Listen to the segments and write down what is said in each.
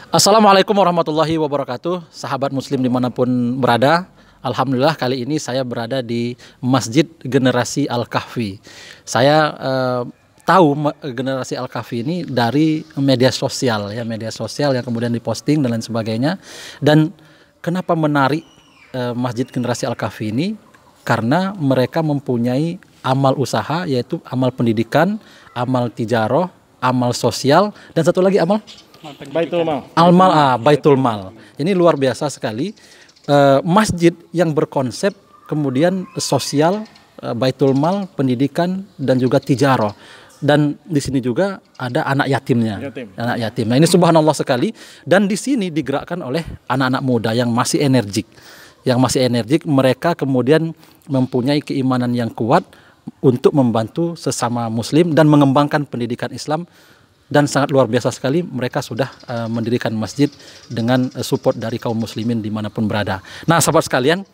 Assalamualaikum warahmatullahi wabarakatuh, sahabat muslim dimanapun berada. Alhamdulillah kali ini saya berada di Masjid Generasi Al-Kahfi. Saya tahu Generasi Al-Kahfi ini dari media sosial ya, media sosial yang kemudian diposting dan lain sebagainya. Dan kenapa menarik Masjid Generasi Al-Kahfi ini? Karena mereka mempunyai amal usaha, yaitu amal pendidikan, amal tijaroh, amal sosial, dan satu lagi amal Baitul Mal. Baitul Mal. Ini luar biasa sekali. Masjid yang berkonsep kemudian sosial, Baitul Mal, pendidikan, dan juga tijaroh. Dan di sini juga ada anak yatimnya. Anak yatim. Nah, ini subhanallah sekali. Dan di sini digerakkan oleh anak-anak muda yang masih energik. Mereka kemudian mempunyai keimanan yang kuat untuk membantu sesama muslim dan mengembangkan pendidikan Islam. Dan sangat luar biasa sekali mereka sudah mendirikan masjid dengan support dari kaum muslimin dimanapun berada. Nah sahabat sekalian,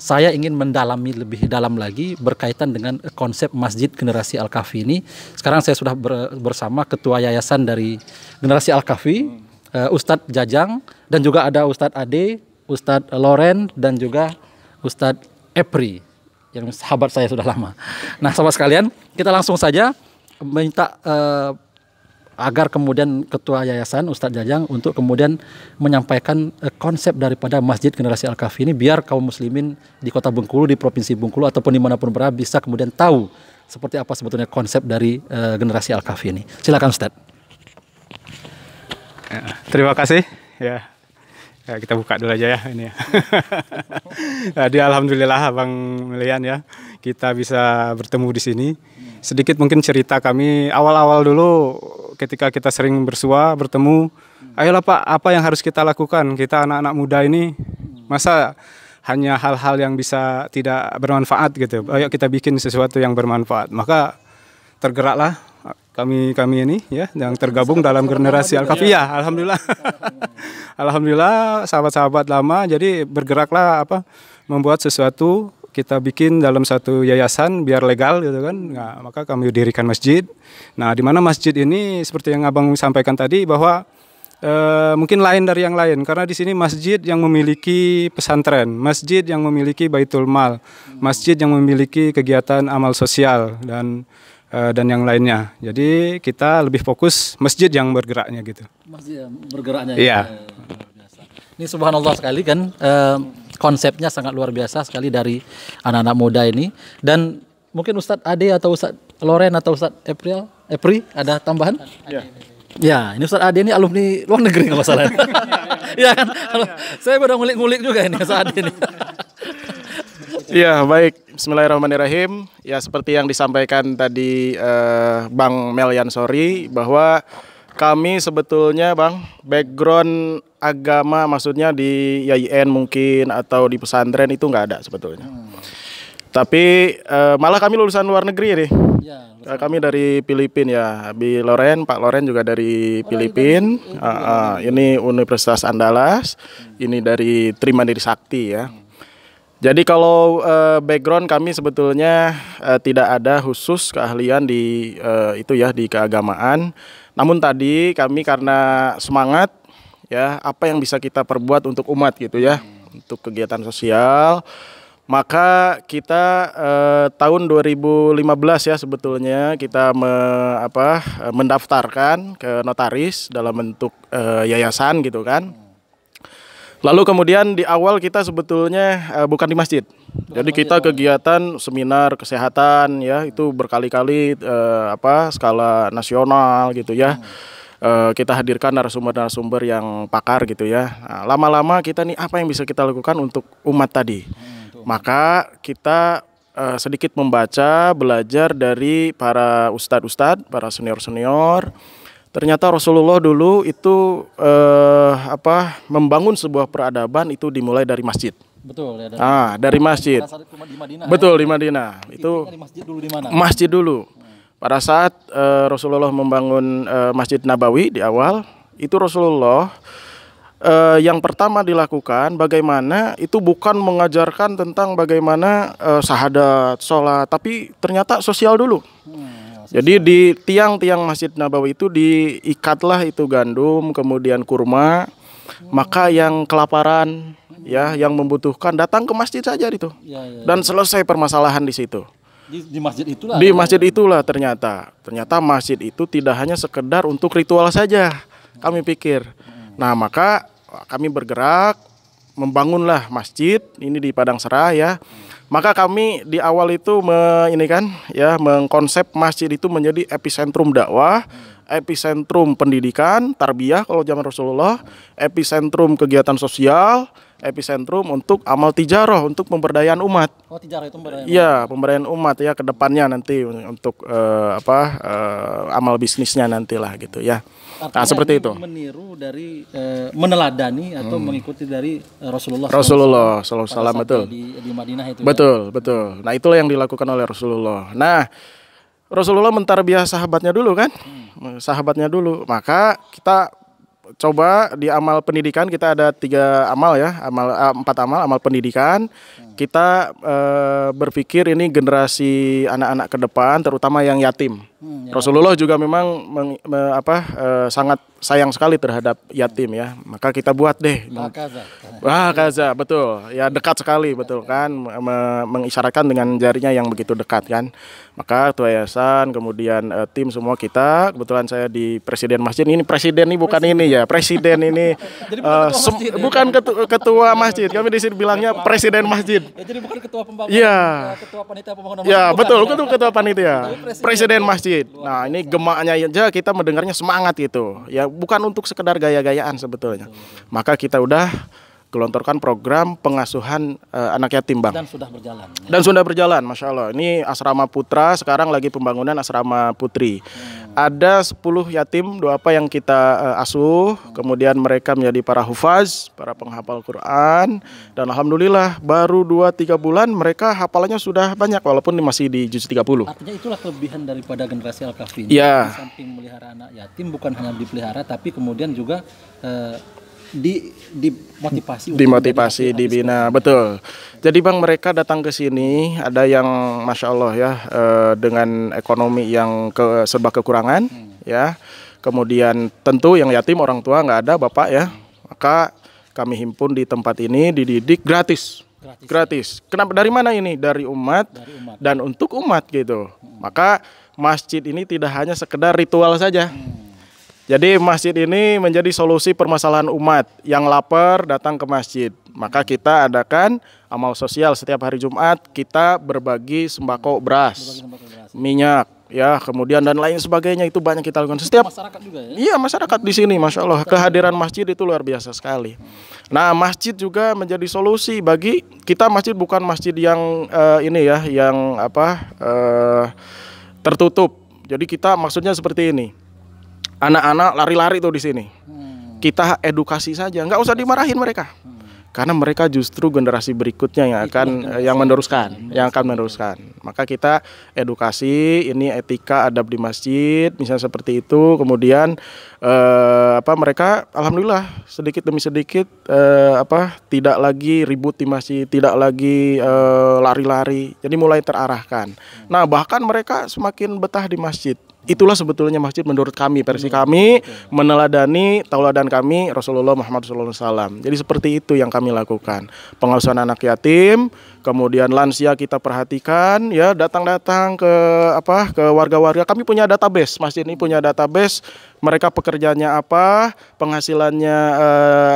saya ingin mendalami lebih dalam lagi berkaitan dengan konsep Masjid Generasi Al-Kahfi ini. Sekarang saya sudah bersama Ketua Yayasan dari Generasi Al-Kahfi, Ustadz Jajang, dan juga ada Ustadz Ade, Ustadz Loren, dan juga Ustadz Epri, yang sahabat saya sudah lama. Nah sahabat sekalian, kita langsung saja minta agar kemudian Ketua Yayasan Ustadz Jajang untuk kemudian menyampaikan konsep daripada Masjid Generasi Al-Kahfi ini, biar kaum muslimin di Kota Bengkulu, di Provinsi Bengkulu ataupun dimanapun berada bisa kemudian tahu seperti apa sebetulnya konsep dari Generasi Al-Kahfi ini. Silakan Ustadz. Ya, terima kasih. Ya, kita buka dulu aja ya ini ya. Jadi alhamdulillah Bang Melian ya, kita bisa bertemu di sini. Sedikit mungkin cerita kami awal-awal dulu ketika kita sering bertemu, ayolah Pak, apa yang harus kita lakukan? Kita anak-anak muda ini, masa hanya hal-hal yang bisa tidak bermanfaat gitu. Ayo kita bikin sesuatu yang bermanfaat. Maka tergeraklah kami ini ya, yang tergabung dalam Generasi Al-Kahfi ya, alhamdulillah. Alhamdulillah sahabat-sahabat lama, jadi bergeraklah membuat sesuatu. Kita bikin dalam satu yayasan biar legal gitu kan. Nah, maka kami dirikan masjid. Nah, di mana masjid ini seperti yang Abang sampaikan tadi bahwa mungkin lain dari yang lain karena di sini masjid yang memiliki pesantren, masjid yang memiliki Baitul Mal, masjid yang memiliki kegiatan amal sosial dan yang lainnya. Jadi kita lebih fokus masjid yang bergeraknya gitu. Masjid yang bergeraknya. Iya. Ini subhanallah sekali kan, konsepnya sangat luar biasa sekali dari anak-anak muda ini. Dan mungkin Ustadz Ade atau Ustadz Loren atau Ustadz Epri ada tambahan? Ya. Ya, ini Ustadz Ade ini alumni luar negeri nggak masalah. Iya kan? Saya udah ngulik-ngulik juga ini Ustadz Ade ini. Ya baik, bismillahirrahmanirrahim. Ya seperti yang disampaikan tadi Bang Melian Sori, bahwa kami sebetulnya Bang, background agama maksudnya di YIN mungkin atau di pesantren itu nggak ada sebetulnya. Tapi malah kami lulusan luar negeri nih. Ya, kami dari Filipina ya, Pak Loren juga dari Filipina. Ini Universitas Andalas, ini dari Trimandiri Sakti ya. Jadi kalau background kami sebetulnya tidak ada khusus keahlian di itu ya, di keagamaan. Namun tadi kami karena semangat ya, apa yang bisa kita perbuat untuk umat gitu ya, untuk kegiatan sosial, maka kita tahun 2015 ya sebetulnya kita mendaftarkan ke notaris dalam bentuk yayasan gitu kan. Lalu kemudian di awal kita sebetulnya bukan di masjid. Jadi kita kegiatan seminar kesehatan ya, itu berkali-kali skala nasional gitu ya. Kita hadirkan narasumber-narasumber yang pakar gitu ya. Nah, lama-lama kita nih apa yang bisa kita lakukan untuk umat tadi. Maka kita sedikit membaca, belajar dari para ustadz-ustadz, para senior-senior. Ternyata Rasulullah dulu itu membangun sebuah peradaban itu dimulai dari masjid. Betul ya. Dari masjid. Betul, di Madinah. Itu masjid dulu di mana? Masjid dulu. Pada saat Rasulullah membangun Masjid Nabawi di awal, itu Rasulullah yang pertama dilakukan bagaimana itu bukan mengajarkan tentang bagaimana syahadat, sholat, tapi ternyata sosial dulu. Jadi di tiang-tiang Masjid Nabawi itu diikatlah itu gandum, kemudian kurma. Maka yang kelaparan, ya, yang membutuhkan datang ke masjid saja itu. Dan selesai permasalahan di situ. Di masjid itulah. Di masjid itulah ternyata masjid itu tidak hanya sekedar untuk ritual saja. Kami pikir. Nah, maka kami bergerak membangunlah masjid ini di Padang Serah, ya. Maka kami di awal itu mengkonsep masjid itu menjadi epicentrum dakwah, epicentrum pendidikan, tarbiyah kalau zaman Rasulullah, epicentrum kegiatan sosial, epicentrum untuk amal tijarah, untuk pemberdayaan umat. Oh, tijarah itu pemberdayaan. Iya, pemberdayaan umat ya ke depannya nanti untuk amal bisnisnya nantilah gitu ya. Artinya nah, seperti itu. Meniru dari meneladani atau mengikuti dari Rasulullah SAW, betul. Di Madinah itu. Betul, betul. Nah, itulah yang dilakukan oleh Rasulullah. Nah, Rasulullah mentarbiyah sahabatnya dulu kan? Sahabatnya dulu. Maka kita coba di amal pendidikan kita ada 3 amal ya, 4 amal pendidikan. Kita berpikir ini generasi anak-anak ke depan, terutama yang yatim. Rasulullah juga memang sangat sayang sekali terhadap yatim ya. Maka kita buat deh. Kaza, betul. Ya dekat sekali, betul kan, mengisyaratkan dengan jarinya yang begitu dekat kan. Maka ketua yayasan, kemudian tim semua kita, kebetulan saya di presiden masjid ini, presiden ini bukan ini ya, presiden ini bukan ketua masjid, kami di sini bilangnya presiden masjid. Ya, jadi bukan ketua pembangunan. Iya. Ketua panitia pembangunan. Ya, betul, ketua panitia. Presiden masjid. Nah, ini gemaknya aja kita mendengarnya semangat gitu. Ya, bukan untuk sekedar gaya-gayaan sebetulnya. Maka kita udah gelontorkan program pengasuhan anak yatim, Bang. Dan sudah berjalan. Dan sudah berjalan, Masya Allah. Ini asrama putra, sekarang lagi pembangunan asrama putri. Ada 10 yatim duafa yang kita asuh, kemudian mereka menjadi para hufaz, para penghafal Quran, dan alhamdulillah baru 2-3 bulan mereka hafalannya sudah banyak walaupun masih di juz 30. Artinya itulah kelebihan daripada generasi Al-Kahfi. Ya. Di samping melihara anak yatim bukan hanya dipelihara tapi kemudian juga dimotivasi, dibina, betul. Jadi Bang, mereka datang ke sini ada yang Masya Allah ya, dengan ekonomi yang serba kekurangan ya. Kemudian tentu yang yatim orang tua nggak ada bapak ya, maka kami himpun di tempat ini, dididik gratis. Kenapa? Dari mana ini? Dari umat. Dan untuk umat gitu. Maka masjid ini tidak hanya sekedar ritual saja. Jadi masjid ini menjadi solusi permasalahan umat yang lapar datang ke masjid. Maka kita adakan amal sosial setiap hari Jumat, kita berbagi sembako beras, minyak, ya, kemudian dan lain sebagainya, itu banyak kita lakukan. Setiap masyarakat juga ya? Iya, masyarakat di sini, Masya Allah, kehadiran masjid itu luar biasa sekali. Nah, masjid juga menjadi solusi bagi kita. Masjid bukan masjid yang tertutup. Jadi kita maksudnya seperti ini. Anak-anak lari-lari tuh di sini. Kita edukasi saja, nggak usah dimarahin mereka. Karena mereka justru generasi berikutnya yang akan meneruskan. Maka kita edukasi, ini etika adab di masjid, misalnya seperti itu. Kemudian mereka alhamdulillah sedikit demi sedikit tidak lagi ribut di masjid, tidak lagi lari-lari. Jadi mulai terarahkan. Nah, bahkan mereka semakin betah di masjid. Itulah sebetulnya masjid menurut kami, versi kami, meneladani tauladan kami Rasulullah Muhammad SAW. Jadi seperti itu yang kami lakukan. Pengasuhan anak yatim, kemudian lansia kita perhatikan, ya, datang-datang ke warga-warga. Kami punya database, masjid ini punya database. Mereka pekerjaannya apa, penghasilannya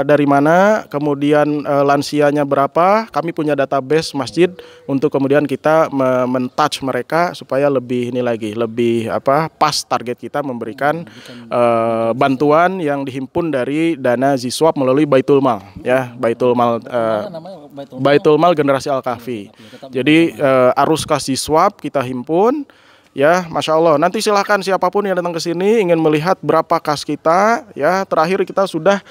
dari mana, kemudian lansianya berapa. Kami punya database masjid untuk kemudian kita men-touch mereka supaya lebih pas target kita memberikan bantuan yang dihimpun dari dana Ziswap melalui Baitul Mal, ya, Baitul Mal generasi Al-Kahfi. Jadi arus kas Ziswap kita himpun. Ya, Masya Allah. Nanti silahkan siapapun yang datang ke sini ingin melihat berapa kas kita. Ya, terakhir kita sudah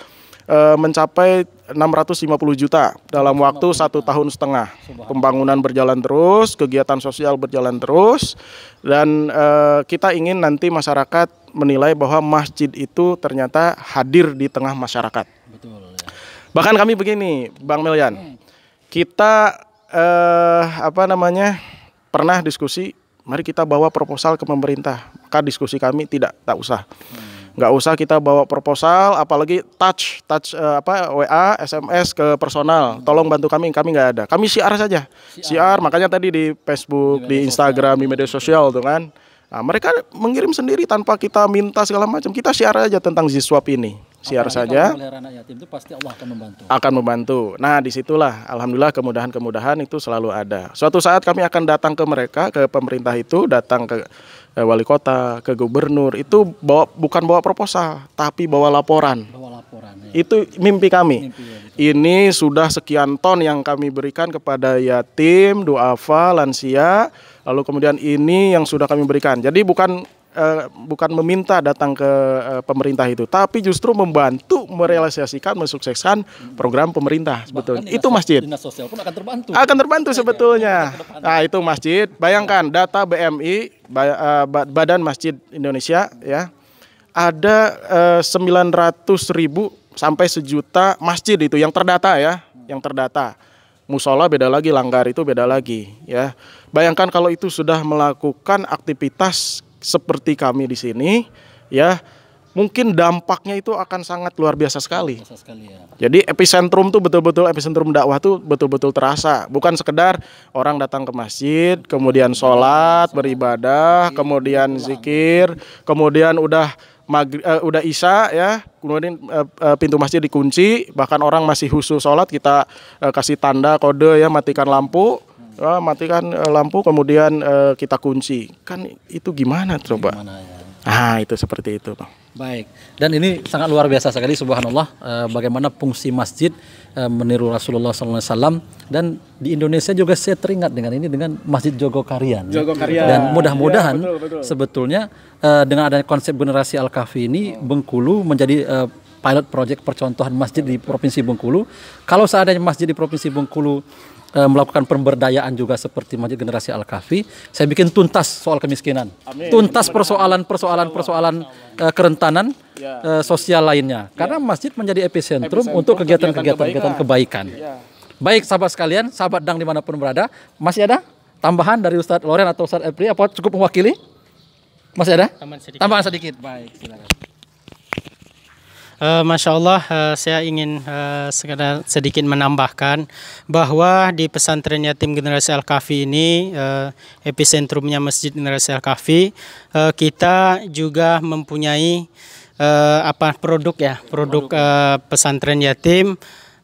mencapai 650 juta dalam waktu 1,5 tahun. Pembangunan berjalan terus, kegiatan sosial berjalan terus, dan kita ingin nanti masyarakat menilai bahwa masjid itu ternyata hadir di tengah masyarakat. Betul, ya. Bahkan kami begini, Bang Melyan, kita pernah diskusi. Mari kita bawa proposal ke pemerintah. Maka diskusi kami tak usah. Nggak usah kita bawa proposal, apalagi touch WA, SMS ke personal. Tolong bantu kami nggak ada. Kami siar saja. Siar, makanya tadi di Facebook, di Instagram, di media sosial tuh kan. Nah, mereka mengirim sendiri tanpa kita minta segala macam. Kita siar aja tentang Ziswap ini. Siar saja. Anak yatim itu pasti Allah akan membantu. Akan membantu. Nah, disitulah alhamdulillah kemudahan-kemudahan itu selalu ada. Suatu saat kami akan datang ke mereka, ke pemerintah itu, datang ke wali kota, ke gubernur, itu bukan bawa proposal, tapi bawa laporan. Ya. Itu mimpi kami. Ini sudah sekian ton yang kami berikan kepada yatim, duafa, lansia, lalu kemudian ini yang sudah kami berikan. Jadi bukan meminta datang ke pemerintah itu, tapi justru membantu merealisasikan, mensukseskan program pemerintah sebetulnya. Itu masjid. Dinas sosial pun akan terbantu. Akan terbantu sebetulnya. Nah, itu masjid. Bayangkan data BMI, Badan Masjid Indonesia, ya, ada 900.000 sampai 1 juta masjid itu yang terdata ya, yang terdata. Musola beda lagi, langgar itu beda lagi, ya. Bayangkan kalau itu sudah melakukan aktivitas seperti kami di sini, ya, mungkin dampaknya itu akan sangat luar biasa sekali. Ya. Jadi epicentrum tuh betul-betul epicentrum dakwah tuh betul-betul terasa. Bukan sekedar orang datang ke masjid, kemudian sholat, beribadah, kemudian zikir, kemudian udah isya, ya, kemudian pintu masjid dikunci, bahkan orang masih khusyuk sholat, kita kasih tanda kode, ya, matikan lampu. Matikan lampu, kemudian kita kunci. Kan itu gimana coba? Nah, itu seperti itu, Bang. Baik. Dan ini sangat luar biasa sekali, subhanallah, bagaimana fungsi masjid meniru Rasulullah SAW. Dan di Indonesia juga saya teringat dengan ini, dengan Masjid Jogokarian. Dan mudah-mudahan sebetulnya dengan adanya konsep generasi Al-Kahfi ini, Bengkulu menjadi pilot project percontohan masjid di Provinsi Bengkulu. Kalau seandainya masjid di Provinsi Bengkulu melakukan pemberdayaan juga seperti Masjid Generasi Al-Kahfi, saya bikin tuntas soal kemiskinan. Amin. Tuntas persoalan kerentanan sosial lainnya. Karena masjid menjadi epicentrum untuk kegiatan-kegiatan kebaikan. Baik sahabat sekalian, sahabat dang dimanapun berada, masih ada tambahan dari Ustadz Loren atau Ustadz Epri? Apa cukup mewakili? Masih ada? Tambahan sedikit. Baik, silakan. Masya Allah, saya ingin sedikit menambahkan bahwa di pesantren yatim Generasi Al-Kahfi ini, epicentrumnya Masjid Generasi Al-Kahfi, kita juga mempunyai produk pesantren yatim,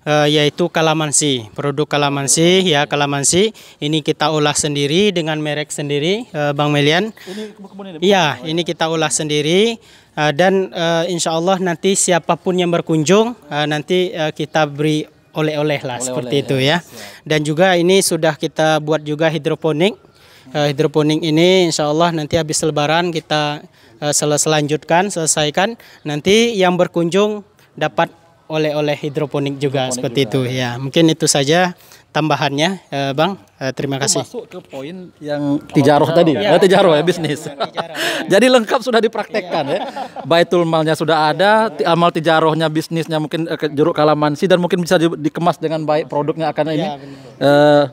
yaitu kalamansi. Produk kalamansi, ya, kalamansi ini kita olah sendiri dengan merek sendiri, Bang Melian. Iya, ini kita olah sendiri. Dan insya Allah nanti siapapun yang berkunjung nanti kita beri oleh-oleh lah, seperti itu ya. Dan juga ini sudah kita buat juga hidroponik. Hidroponik ini insya Allah nanti habis lebaran kita selesaikan. Nanti yang berkunjung dapat oleh-oleh hidroponik juga, seperti itu ya. Mungkin itu saja tambahannya, Bang. Terima kasih. Masuk ke poin yang tijaroh tadi, tijaroh ya, bisnis. Jadi lengkap sudah dipraktekkan ya. Baitul malnya sudah ada, amal tijarohnya, bisnisnya mungkin jeruk kalamansi, dan mungkin bisa dikemas dengan baik produknya akan ini.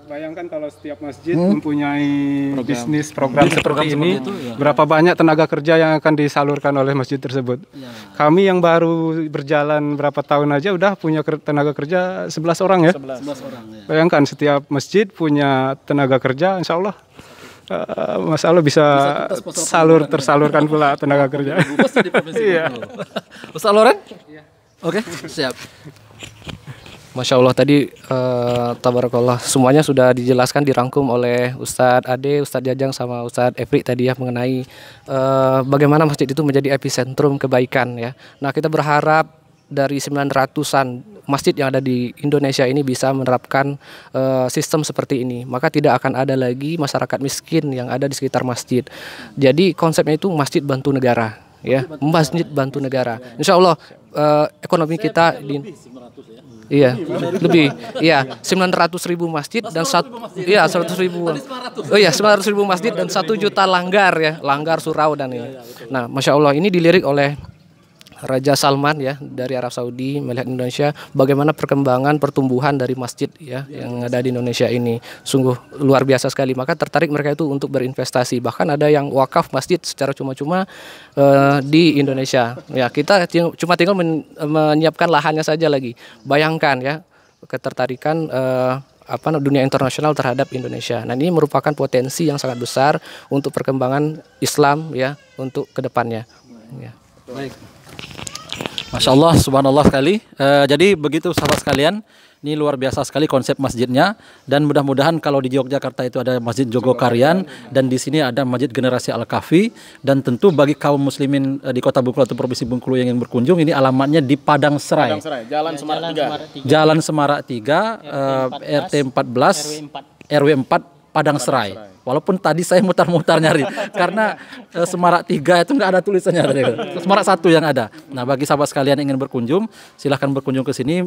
Bayangkan kalau setiap masjid mempunyai bisnis program seperti ini, berapa banyak tenaga kerja yang akan disalurkan oleh masjid tersebut. Kami yang baru berjalan berapa tahun aja udah punya tenaga kerja 11 orang ya. 11 orang, ya. Bayangkan setiap masjid punya tenaga kerja, insya Allah masalah bisa tersalurkan pula tenaga kerja. Ustaz Loren? Oke, siap. Masya Allah, tadi tabarakallah semuanya sudah dijelaskan, dirangkum oleh Ustadz Ade, Ustadz Jajang sama Ustadz Efri tadi ya, mengenai bagaimana masjid itu menjadi epicentrum kebaikan ya. Nah, kita berharap dari 900-an masjid yang ada di Indonesia ini bisa menerapkan sistem seperti ini. Maka tidak akan ada lagi masyarakat miskin yang ada di sekitar masjid. Jadi konsepnya itu masjid bantu negara, ya, masjid bantu negara. Insya Allah ekonomi kita Iya, lebih. Iya, 900.000 masjid dan 100.000. Oh iya, 900.000 masjid dan 1 juta langgar ya, langgar surau dan ini. Nah, Masya Allah, ini dilirik oleh Raja Salman ya dari Arab Saudi melihat Indonesia, bagaimana perkembangan pertumbuhan dari masjid ya yang ada di Indonesia ini sungguh luar biasa sekali, maka tertarik mereka itu untuk berinvestasi, bahkan ada yang wakaf masjid secara cuma-cuma di Indonesia ya. Kita cuma tinggal menyiapkan lahannya saja lagi. Bayangkan ya ketertarikan dunia internasional terhadap Indonesia. Nah, ini merupakan potensi yang sangat besar untuk perkembangan Islam ya untuk kedepannya ya. Baik. Masya Allah, subhanallah sekali. Jadi begitu sahabat sekalian, ini luar biasa sekali konsep masjidnya, dan mudah-mudahan kalau di Yogyakarta itu ada Masjid Jogokarian dan di sini ada Masjid Generasi Al-Kahfi, dan tentu bagi kaum muslimin di Kota Bengkulu atau Provinsi Bengkulu yang ingin berkunjung, ini alamatnya di Padang Serai. Jalan Semarak 3. Jalan Semarak 3, RT 14, RW 4 Padang Serai. Walaupun tadi saya mutar-mutar nyari karena Semarak 3 itu nggak ada tulisannya tadi. Semarak 1 yang ada. Nah, bagi sahabat sekalian yang ingin berkunjung, silahkan berkunjung ke sini,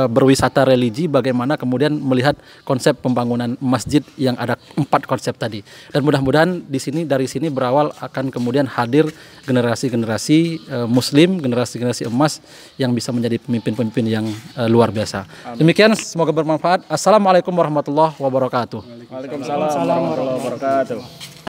berwisata religi, bagaimana kemudian melihat konsep pembangunan masjid yang ada 4 konsep tadi. Dan mudah-mudahan dari sini berawal akan kemudian hadir generasi-generasi muslim, generasi-generasi emas yang bisa menjadi pemimpin-pemimpin yang luar biasa. Demikian, semoga bermanfaat. Assalamualaikum warahmatullahi wabarakatuh. Waalaikumsalam warahmatullahi wabarakatuh.